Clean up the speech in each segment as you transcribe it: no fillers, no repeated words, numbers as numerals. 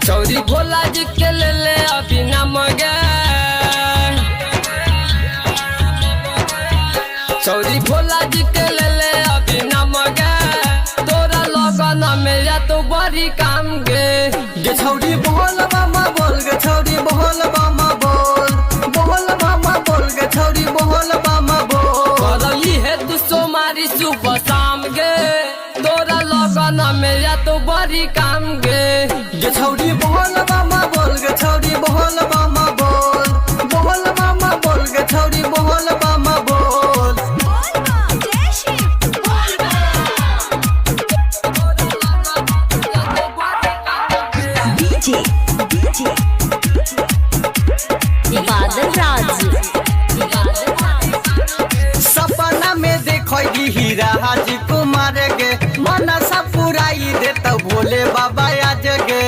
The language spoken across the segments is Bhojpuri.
चौरी भोला जी के ले ले अभी नम गे, चौरी भोला जी के ले ले अभी नम गे, तोरा लगन में या तो बड़ी काम गे। गे छौरी बोल मामा बोल, गे छौरी बोल मामा बोल, बोल मामा बोल, गे छौरी बोल मामा बोल। करली है तू सोमारी सुबह शाम गे, तोरा लगन में या तो बड़ी काम गे। गे छौरी बोल मामा बोल, गे छौरी बोल मामा बोल, बोल मामा बोल, गे छौरी बोल मामा बोल। सपना में देखो हीरा हाजी कुमार गे, मनसा पुराई दे तो भोले बाबा आज गे।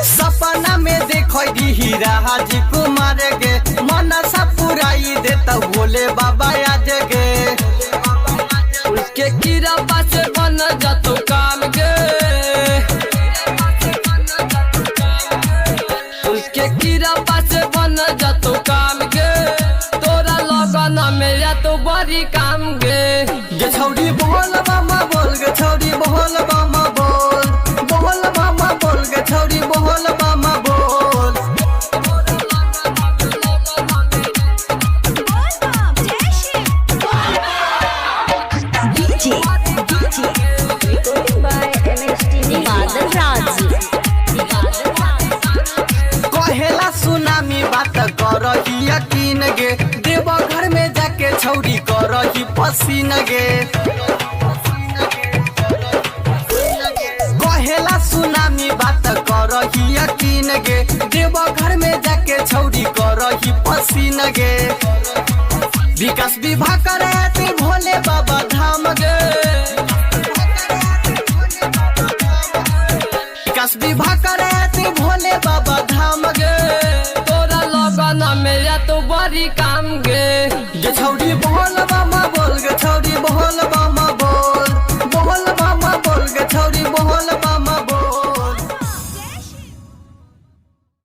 सपना में देखो हीरा हाजी कुमार गे, मनसा पुराई दे तो भोले बाबा आज गे। उसके किरपा से बन जातो काम गे, उसके किरपा से बन जातो काम गे, तोरा लगन में या तो बड़ी काम गे। गे छौरी बोल मामा बोल, गे छौरी बोल मामा बोल, बोल मामा बोल, गे छौरी बोल मामा बोल। कहेला सुनामी बात करही यकीन गे, देव घर में जाके छौरी करही पसीन गे। कहेला सुनामी बात करही यकीन गे, देव घर में जाके छौरी करही पसीन गे। विकास विवाह करे तू भोले बाबा धाम गे, विकास विवाह करे तू भोले बाबा धाम गे। तोरा लगन में या तो बड़ी काम गे। गे छौरी बोल